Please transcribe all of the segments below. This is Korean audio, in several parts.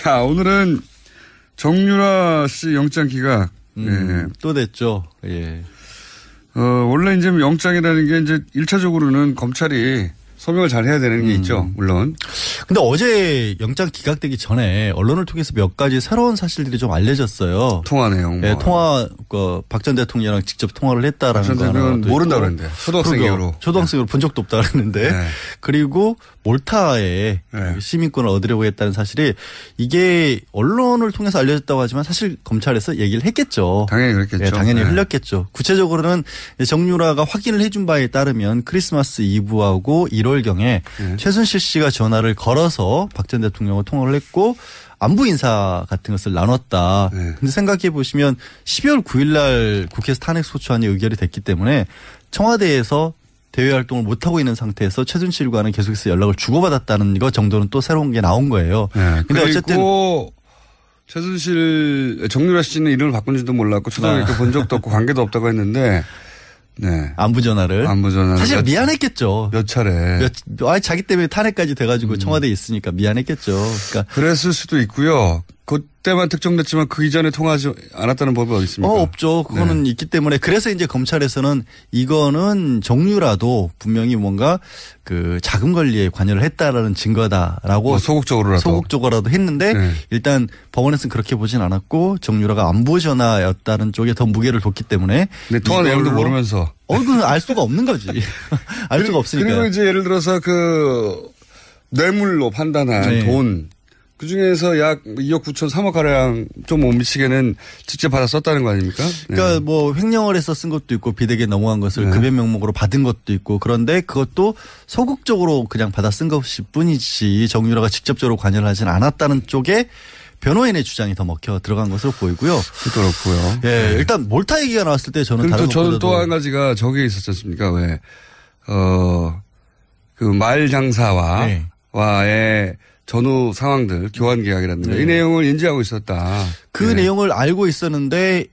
자, 오늘은 정유라 씨 영장 기각. 네. 또 됐죠. 예. 원래 이제 영장이라는 게 이제 1차적으로는 검찰이 소명을 잘 해야 되는 게 있죠. 물론. 근데 어제 영장 기각되기 전에 언론을 통해서 몇 가지 새로운 사실들이 좀 알려졌어요. 통화 내용. 네, 박 전 대통령이랑 직접 통화를 했다라는 거 하나. 모른다고 그랬는데. 초등학생으로. 초등학생으로 본 적도 없다고 그랬는데. 네. 그리고 몰타에 시민권을 얻으려고 했다는 사실이 이게 언론을 통해서 알려졌다고 하지만 사실 검찰에서 얘기를 했겠죠. 당연히 그랬겠죠. 네, 당연히 흘렸겠죠. 구체적으로는 정유라가 확인을 해준 바에 따르면 크리스마스 이브하고 1월경에 최순실 씨가 전화를 걸어서 박 전 대통령과 통화를 했고 안부 인사 같은 것을 나눴다. 근데 생각해 보시면 12월 9일 날 국회에서 탄핵 소추안이 의결이 됐기 때문에 청와대에서 대외 활동을 못하고 있는 상태에서 최순실과는 계속해서 연락을 주고받았다는 것 정도는 또 새로운 게 나온 거예요. 근데 어쨌든 최순실 정유라 씨는 이름을 바꾼지도 몰랐고 초등학교 본 적도 없고 관계도 없다고 했는데 네. 안부 전화를. 사실 미안했겠죠. 몇 차례. 자기 때문에 탄핵까지 돼가지고 청와대에 있으니까 미안했겠죠. 그러니까. 그랬을 수도 있고요. 그때만 특정됐지만 그 이전에 통화하지 않았다는 법이 어디 있습니까? 없죠. 그거는 있기 때문에 그래서 이제 검찰에서는 이거는 정유라도 분명히 뭔가 그 자금 관리에 관여를 했다라는 증거다라고 소극적으로라도 했는데 일단 법원에서는 그렇게 보진 않았고 정유라가 안부 전화였다는 쪽에 더 무게를 뒀기 때문에. 네, 통화 내용도 모르면서. 그건 알 수가 없는 거지. 알 수가 없으니까. 그리고 이제 예를 들어서 그 뇌물로 판단한 돈. 그 중에서 약 2억 9천 3억 가량 좀 못 미치게는 직접 받아 썼다는 거 아닙니까? 그러니까 뭐 횡령을 해서 쓴 것도 있고 비대기에 넘어간 것을 급여 명목으로 받은 것도 있고 그런데 그것도 소극적으로 그냥 받아 쓴 것일 뿐이지 정유라가 직접적으로 관여를 하진 않았다는 쪽에 변호인의 주장이 더 먹혀 들어간 것으로 보이고요. 그렇고요. 예, 일단 몰타 얘기가 나왔을 때 저는 다른 저는 또 한 가지가 저게 있었지 않습니까? 왜 그 말 장사와의 전후 상황들, 교환 계약이라든가 이 내용을 인지하고 있었다. 그 내용을 알고 있었는데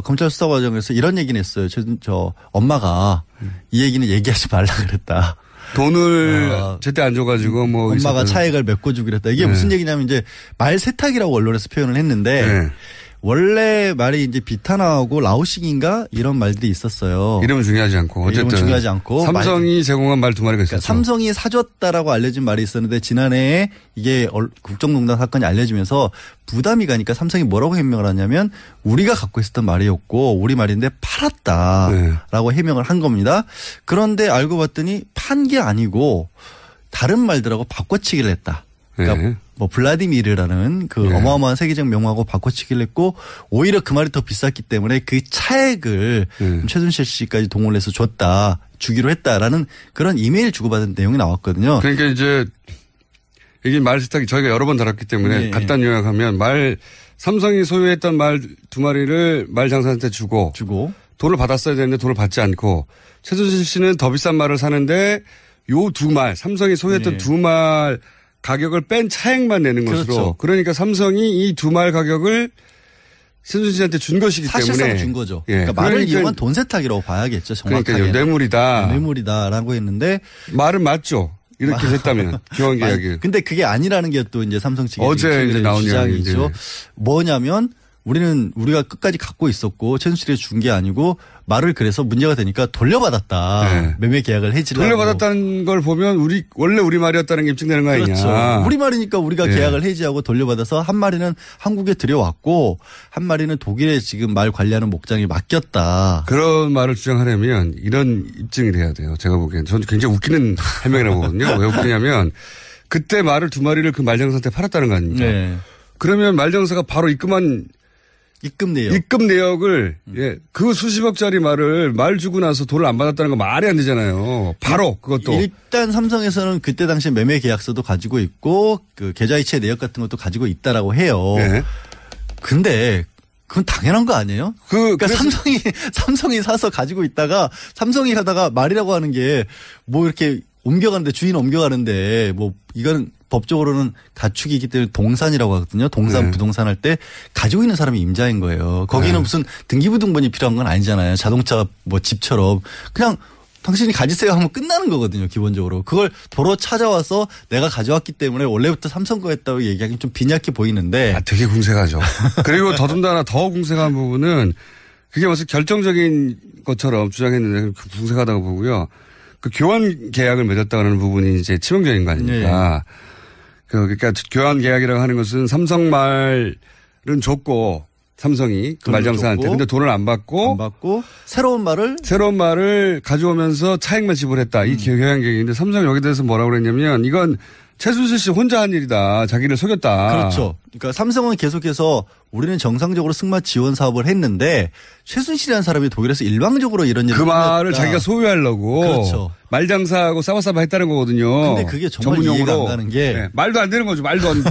검찰 수사 과정에서 이런 얘기는 했어요. 저 엄마가 이 얘기는 얘기하지 말라 그랬다. 돈을 제때 안 줘가지고 뭐 엄마가 차액을 메꿔주기로 했다. 이게 무슨 얘기냐면 이제 말 세탁이라고 언론에서 표현을 했는데 원래 말이 이제 비타나하고 라오식인가 이런 말들이 있어요. 이름은 중요하지 않고 어쨌든 이름은 중요하지 않고 삼성이 제공한 말 두 마리가 있었죠. 그러니까 삼성이 사줬다라고 알려진 말이 있었는데 지난해에 이게 국정농단 사건이 알려지면서 부담이 가니까 삼성이 뭐라고 해명을 하냐면 우리가 갖고 있었던 말이었고 우리 말인데 팔았다라고 해명을 한 겁니다. 그런데 알고 봤더니 판 게 아니고 다른 말들하고 바꿔치기를 했다. 그러니까 뭐 블라디미르라는 그 어마어마한 세계적 명화하고 바꿔치기를 했고 오히려 그 말이 더 비쌌기 때문에 그 차액을 최순실 씨까지 동원을 해서 주기로 했다라는 그런 이메일 주고받은 내용이 나왔거든요. 그러니까 이제 이게 말 세탁이 저희가 여러 번 다뤘기 때문에 간단 요약하면 삼성이 소유했던 말 두 마리를 말 장사한테 주고 돈을 받았어야 되는데 돈을 받지 않고 최순실 씨는 더 비싼 말을 사는데 요 두 말 삼성이 소유했던 두 말 가격을 뺀 차액만 내는 것으로. 그러니까 삼성이 이 두 말 가격을 최순실 씨한테 준 것이기 사실상 때문에. 준 거죠. 그러니까 말을 이용한 돈 세탁이라고 봐야겠죠. 정확하게. 그러니까 뇌물이다. 뇌물이다라고 했는데. 말은 맞죠. 이렇게 됐다면 교환 계약이. 근데 그게 아니라는 게 또 이제 삼성 측의 어제 이제 나온 주장이죠. 뭐냐면 우리가 끝까지 갖고 있었고 최순실이 준 게 아니고 말을 그래서 문제가 되니까 돌려받았다. 매매 계약을 해지라고. 돌려받았다는 걸 보면 원래 우리 말이었다는 게 입증되는 거 아니냐. 그렇죠. 우리 말이니까 우리가 계약을 해지하고 돌려받아서 한 마리는 한국에 들여왔고 한 마리는 독일에 지금 말 관리하는 목장에 맡겼다. 그런 말을 주장하려면 이런 입증이 돼야 돼요. 제가 보기엔. 저는 굉장히 웃기는 해명이라고 보거든요. 왜 웃기냐면 그때 말을 두 마리를 그 말장사한테 팔았다는 거 아닙니까? 그러면 말장사가 바로 입금 내역을 그 수십억짜리 말을 말 주고 나서 돈을 안 받았다는 거 말이 안 되잖아요. 바로 그것도. 일단 삼성에서는 그때 당시에 매매 계약서도 가지고 있고 그 계좌이체 내역 같은 것도 가지고 있다라고 해요. 근데 그건 당연한 거 아니에요? 그러니까 삼성이 사서 가지고 있다가 삼성이 하다가 말이라고 하는 게 뭐 이렇게 주인 옮겨가는데 뭐 이거는 법적으로는 가축이기 때문에 동산이라고 하거든요. 부동산 할 때 가지고 있는 사람이 임자인 거예요. 거기는 무슨 등기부등본이 필요한 건 아니잖아요. 자동차 뭐 집처럼 그냥 당신이 가지세요 하면 끝나는 거거든요. 기본적으로. 그걸 도로 찾아와서 내가 가져왔기 때문에 원래부터 삼성 거였다고 얘기하기 좀 빈약해 보이는데. 되게 궁색하죠. 그리고 더군다나 더 궁색한 부분은 그게 무슨 결정적인 것처럼 주장했는데 궁색하다고 보고요. 그 교환 계약을 맺었다는 부분이 이제 치명적인 거 아닙니까? 네. 그러니까 교환 계약이라고 하는 것은 삼성 말은 줬고 삼성이 그 말장사한테 근데 돈을 안 받고 새로운 말을 가져오면서 차액만 지불했다. 이 교환 계약인데 삼성이 여기 대해서 뭐라고 그랬냐면 이건 최순실 씨 혼자 한 일이다. 자기를 속였다. 그렇죠. 그러니까 삼성은 계속해서 우리는 정상적으로 승마 지원 사업을 했는데 최순실이라는 사람이 독일에서 일방적으로 이런 일을 그 말을 자기가 소유하려고 그렇죠. 말장사하고 싸바싸바 했다는 거거든요. 근데 그게 정말 이해가 안 가는 게 네. 말도 안 되는 거죠. 말도 안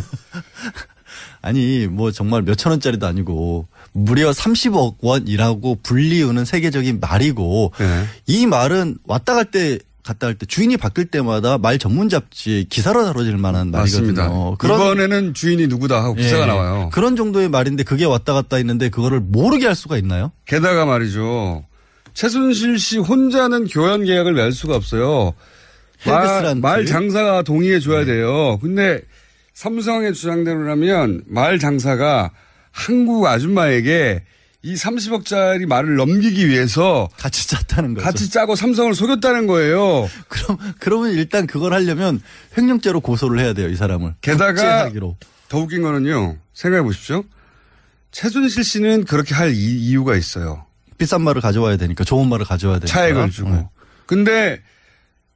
아니 뭐 정말 몇천 원짜리도 아니고 무려 30억 원이라고 불리우는 세계적인 말이고 네. 이 말은 갔다 갈 때 주인이 바뀔 때마다 말 전문 잡지 기사로 다뤄질 만한 맞습니다. 말이거든요. 이번에는 주인이 누구다 하고 기사가 나와요. 그런 정도의 말인데 그게 왔다 갔다 있는데 그거를 모르게 할 수가 있나요? 게다가 말이죠. 최순실 씨 혼자는 교환 계약을 맺을 수가 없어요. 말 장사가 동의해 줘야 돼요. 근데 삼성의 주장대로라면 말 장사가 한국 아줌마에게 이 30억짜리 말을 넘기기 위해서 같이 짰다는 거죠. 같이 짜고 삼성을 속였다는 거예요. 그러면 일단 그걸 하려면 횡령죄로 고소를 해야 돼요, 이 사람을. 게다가 더 웃긴 거는요. 생각해 보십시오. 최순실 씨는 그렇게 할 이유가 있어요. 비싼 말을 가져와야 되니까, 좋은 말을 가져와야 되니까. 차액을 주고. 근데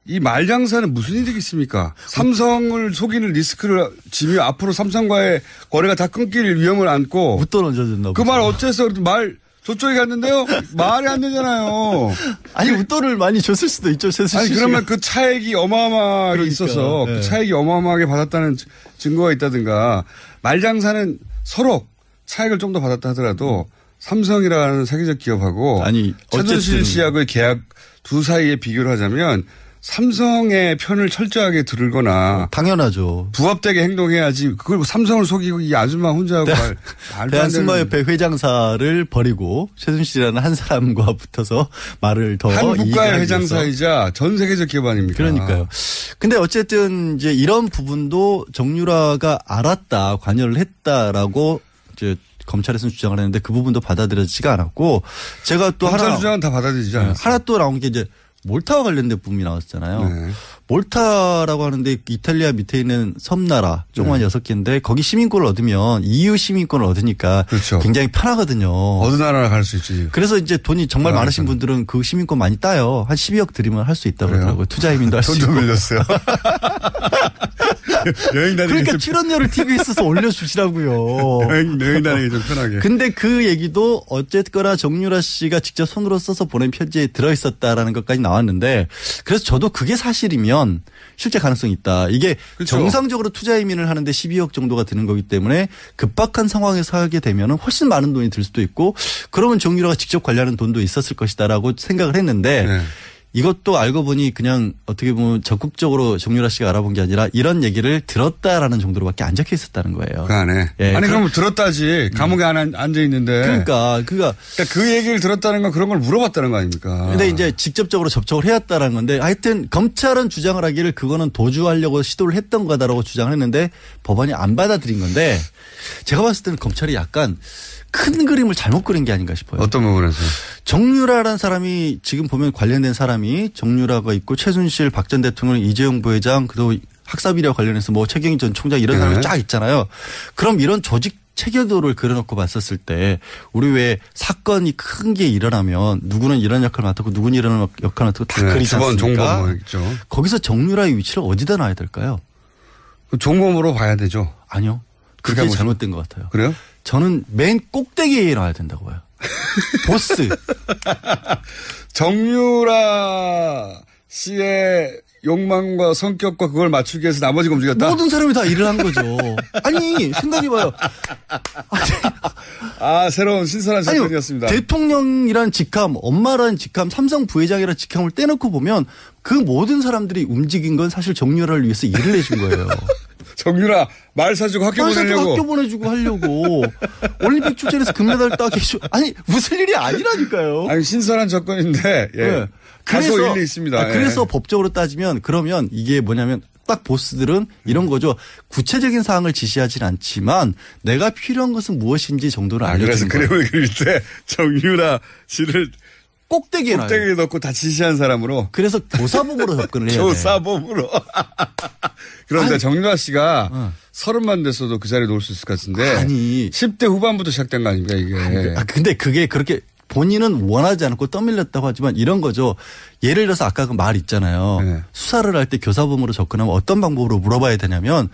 이 말장사는 무슨 일이 있습니까? 삼성을 속이는 리스크를 지며 앞으로 삼성과의 거래가 다 끊길 위험을 안고. 웃돈 얹어준다고. 그 말 어째서 말 저쪽에 갔는데요? 말이 안 되잖아요. 아니 웃돈을 많이 줬을 수도 있죠. 아니 그러면 그 차액이 어마어마하게 있어서 그 차액이 어마어마하게 받았다는 증거가 있다든가 말장사는 서로 차액을 좀 더 받았다 하더라도 삼성이라는 세계적 기업하고 최순실 씨하고의 계약 두 사이에 비교를 하자면 삼성의 편을 철저하게 들거나 당연하죠. 부합되게 행동해야지. 그걸 삼성을 속이고 이 아줌마 혼자 하고 대한승마협회 회장사를 버리고 최순실이라는 한 사람과 붙어서 말을 더 한 국가의 회장사이자 전 세계적 기업 아닙니까? 그러니까요. 근데 어쨌든 이제 이런 부분도 정유라가 알았다, 관여를 했다라고 이제 검찰에서는 주장을 했는데 그 부분도 받아들여지지가 않았고 제가 또 검찰 주장은 다 받아들이지 않았어요. 하나 또 나온 게 이제 몰타와 관련된 부분이 나왔잖아요. 네. 몰타라고 하는데 이탈리아 밑에 있는 섬나라 조그만 6개인데 거기 시민권을 얻으면 EU 시민권을 얻으니까 그렇죠. 굉장히 편하거든요. 어느 나라나 갈 수 있지. 그래서 이제 돈이 정말 많으신 분들은 그 시민권 많이 따요. 한 12억 들이면 할 수 있다고 그러더라고요. 투자이민도 할 수 있고. 돈도 밀렸어요. 여행 다니기 그러니까 출연료를 TBS에서 올려주시라고요. 여행 다니기 좀 편하게. 근데 그 얘기도 어쨌거나 정유라 씨가 직접 손으로 써서 보낸 편지에 들어있었다라는 것까지 나왔는데 그래서 저도 그게 사실이면 실제 가능성이 있다. 이게 그렇죠. 정상적으로 투자 이민을 하는데 12억 정도가 드는 거기 때문에 급박한 상황에서 하게 되면 훨씬 많은 돈이 들 수도 있고 그러면 정유라가 직접 관리하는 돈도 있었을 것이다라고 생각을 했는데 네. 이것도 알고 보니 그냥 어떻게 보면 적극적으로 정유라 씨가 알아본 게 아니라 이런 얘기를 들었다라는 정도로밖에 안 적혀 있었다는 거예요. 그 안에. 예, 아니 그럼 들었다지. 감옥에 앉아 있는데. 그러니까 그 얘기를 들었다는 건 그런 걸 물어봤다는 거 아닙니까? 근데 이제 직접적으로 접촉을 해왔다라는 건데 하여튼 검찰은 주장을 하기를 그거는 도주하려고 시도를 했던 거다라고 주장을 했는데 법원이 안 받아들인 건데 제가 봤을 때는 검찰이 약간 큰 그림을 잘못 그린 게 아닌가 싶어요. 어떤 부분에서? 정유라라는 사람이 지금 보면 관련된 사람이 정유라가 있고 최순실, 박 전 대통령, 이재용 부회장 그리고 학사비리와 관련해서 뭐 최경희 전 총장 이런 사람이 쫙 있잖아요. 그럼 이런 조직 체계도를 그려놓고 봤었을 때 우리 왜 사건이 큰 게 일어나면 누구는 이런 역할을 맡았고 누구는 이런 역할을 맡았고 다 그리지 않습니까? 종범 뭐 있죠. 거기서 정유라의 위치를 어디다 놔야 될까요? 종범으로 봐야 되죠. 아니요. 그게 잘못된 것 같아요. 그래요? 저는 맨 꼭대기에 놔야 된다고 봐요. 보스. 정유라 씨의 욕망과 성격과 그걸 맞추기 위해서 나머지가 움직였다? 모든 사람이 다 일을 한 거죠. 아니 생각해봐요. 새로운 신선한 접근이었습니다. 대통령이란 직함, 엄마라는 직함, 삼성 부회장이라는 직함을 떼놓고 보면 그 모든 사람들이 움직인 건 사실 정유라를 위해서 일을 해준 거예요. 정유라 말 사주고 학교 보내려고. 학교 보내주고 하려고. 올림픽 출전해서 금메달 따게 해줘. 아니 무슨 일이 아니라니까요. 아니 신선한 접근인데. 예. 네. 다소 일리 있습니다. 그래서 법적으로 따지면 그러면 이게 뭐냐면 딱 보스들은 이런 거죠. 구체적인 사항을 지시하진 않지만 내가 필요한 것은 무엇인지 정도를 알려주는 거예요. 그래서 그림을 그릴 때 정유라 씨를 꼭대기에 넣고 다 지시한 사람으로. 그래서 교사범으로 접근을 해야 돼요. 교사범으로. 그런데 정유라 씨가 30만 됐어도 그 자리에 놓을 수 있을 것 같은데. 아니. 10대 후반부터 시작된 거 아닙니까 이게. 근데 그게 그렇게 본인은 원하지 않고 떠밀렸다고 하지만 이런 거죠. 예를 들어서 아까 그 말 있잖아요. 네. 수사를 할 때 교사범으로 접근하면 어떤 방법으로 물어봐야 되냐면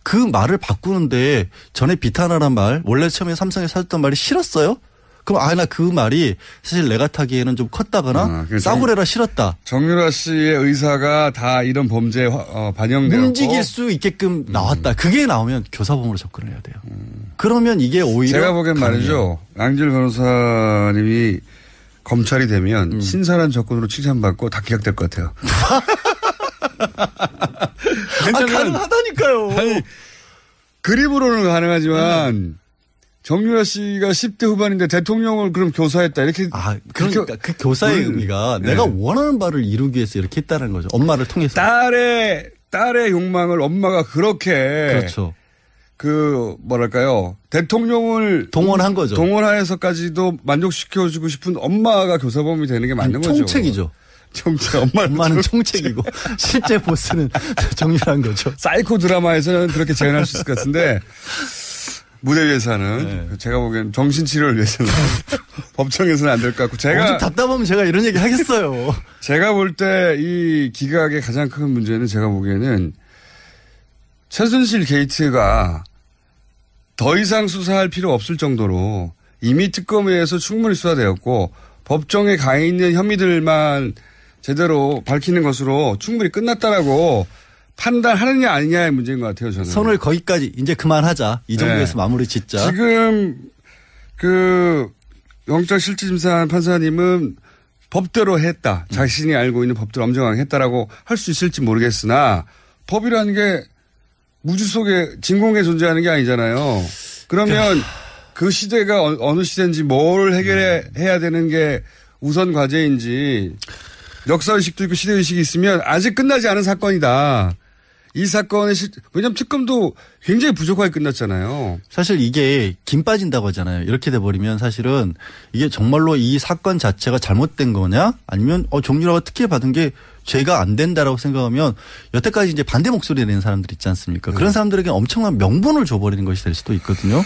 그 말을 바꾸는데 전에 비탄하란 말 원래 처음에 삼성에 사줬던 말이 싫었어요? 그럼 나 그 말이 사실 내가 타기에는 좀 컸다거나 싸구려라 싫었다. 정유라 씨의 의사가 다 이런 범죄에 반영되고 움직일 수 있게끔 나왔다. 그게 나오면 교사범으로 접근을 해야 돼요. 그러면 이게 오히려 제가 보기엔 말이죠. 양질 변호사님이 검찰이 되면 신선한 접근으로 칭찬받고 다 기각될 것 같아요. 가능하다니까요. 아니, 그림으로는 가능하지만 정유라 씨가 10대 후반인데 대통령을 그럼 교사했다 이렇게. 그러니까 그 교사의 의미가 내가 원하는 바를 이루기 위해서 이렇게 했다는 거죠. 엄마를 통해서. 딸의 욕망을 엄마가 그렇게. 그렇죠. 뭐랄까요. 대통령을 동원한 거죠. 동원해서까지도 만족시켜주고 싶은 엄마가 교사범이 되는 게 맞는 거죠. 총책이죠. 엄마는 총책이고 실제 보스는 정유라인 거죠. 사이코 드라마에서는 그렇게 재현할 수 있을 것 같은데 무대 위에서는 제가 보기엔 정신치료를 위해서는 법정에서는 안 될 것 같고 제가 답답하면 제가 이런 얘기 하겠어요. 제가 볼 때 이 기각의 가장 큰 문제는 제가 보기에는 최순실 게이트가 더 이상 수사할 필요 없을 정도로 이미 특검에서 충분히 수사되었고 법정에 가 있는 혐의들만 제대로 밝히는 것으로 충분히 끝났다라고 판단하느냐 아니냐의 문제인 것 같아요. 저는. 선을 거기까지 이제 그만하자. 이 정도에서 마무리 짓자. 지금 영장실질심사한 판사님은 법대로 했다. 자신이 알고 있는 법대로 엄정하게 했다라고 할 수 있을지 모르겠으나 법이라는 게 무주 속에 진공에 존재하는 게 아니잖아요. 그러면 그 시대가 어느 시대인지 뭘 해결해야 되는 게 우선 과제인지 역사의식도 있고 시대의식이 있으면 아직 끝나지 않은 사건이다. 이 사건의 왜냐하면 특검도 굉장히 부족하게 끝났잖아요. 사실 이게 김 빠진다고 하잖아요. 이렇게 돼버리면 사실은 이게 정말로 이 사건 자체가 잘못된 거냐 아니면 정유라가 특혜 받은 게 죄가 안 된다라고 생각하면 여태까지 이제 반대 목소리 내는 사람들 있지 않습니까? 그런 사람들에게 엄청난 명분을 줘버리는 것이 될 수도 있거든요.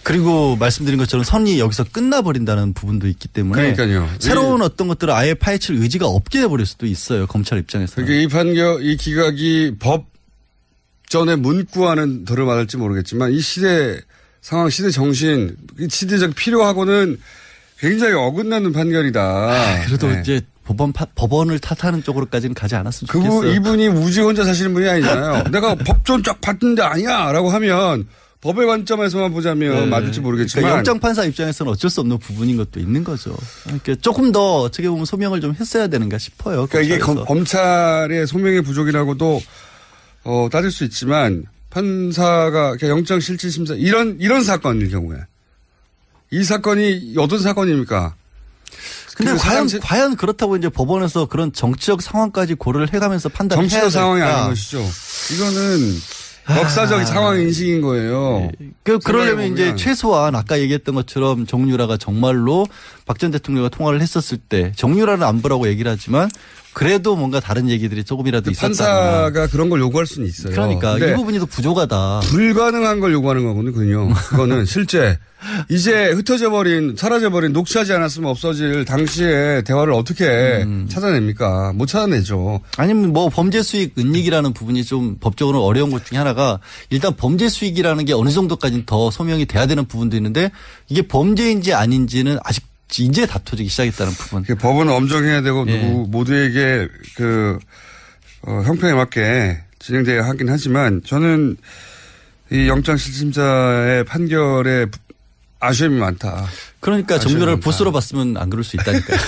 그리고 말씀드린 것처럼 선이 여기서 끝나버린다는 부분도 있기 때문에 그러니까요. 새로운 어떤 것들을 아예 파헤칠 의지가 없게 돼버릴 수도 있어요. 검찰 입장에서는. 그러니까 이 기각이 법전에 문구와는 들어맞을지 모르겠지만 이 시대 상황, 시대 정신, 시대적 필요하고는 굉장히 어긋나는 판결이다. 그래도 이제 법원을 탓하는 쪽으로까지는 가지 않았으면 좋겠어요. 이분이 우지 혼자 사시는 분이 아니잖아요. 내가 법전 쫙 봤는데 아니야 라고 하면 법의 관점에서만 보자면 맞을지 모르겠지만. 그러니까 영장판사 입장에서는 어쩔 수 없는 부분인 것도 있는 거죠. 그러니까 조금 더 어떻게 보면 소명을 좀 했어야 되는가 싶어요. 그러니까 이게 검찰의 소명의 부족이라고도 따질 수 있지만 판사가 영장실질심사 이런 사건일 경우에 이 사건이 어떤 사건입니까? 근데 과연 그렇다고 이제 법원에서 그런 정치적 상황까지 고려를 해가면서 판단해야 될까? 정치적 상황이 아닌 것이죠. 이거는 역사적 상황 인식인 거예요. 그러려면 이제 최소한 아까 얘기했던 것처럼 정유라가 정말로 박 전 대통령과 통화를 했었을 때 정유라는 안보라고 얘기를 하지만 그래도 뭔가 다른 얘기들이 조금이라도 있었다. 판사가 그런 걸 요구할 수는 있어요. 그러니까 이 부분이 더 부족하다. 불가능한 걸 요구하는 거거든요. 그거는 실제 이제 사라져버린 녹취하지 않았으면 없어질 당시의 대화를 어떻게 찾아냅니까? 못 찾아내죠. 아니면 뭐 범죄 수익 은닉이라는 부분이 좀 법적으로 어려운 것 중에 하나가 일단 범죄 수익이라는 게 어느 정도까지는 더 소명이 돼야 되는 부분도 있는데 이게 범죄인지 아닌지는 아직 이제 다투기 시작했다는 부분. 법은 엄정해야 되고 모두에게 형평에 맞게 진행돼야 하긴 하지만 저는 이 영장실질심사의 판결에 아쉬움이 많다. 그러니까 정유라를 보스로 봤으면 안 그럴 수 있다니까요.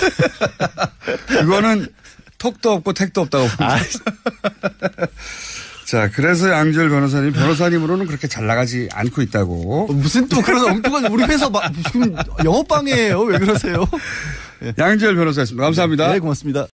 그거는 턱도 없고 택도 없다고 봅니다. 자, 그래서 양지열 변호사님으로는 그렇게 잘 나가지 않고 있다고. 무슨 또 그런 엉뚱한 우리 회사 지금 영업방해예요. 왜 그러세요? 양지열 변호사였습니다. 감사합니다. 네, 고맙습니다.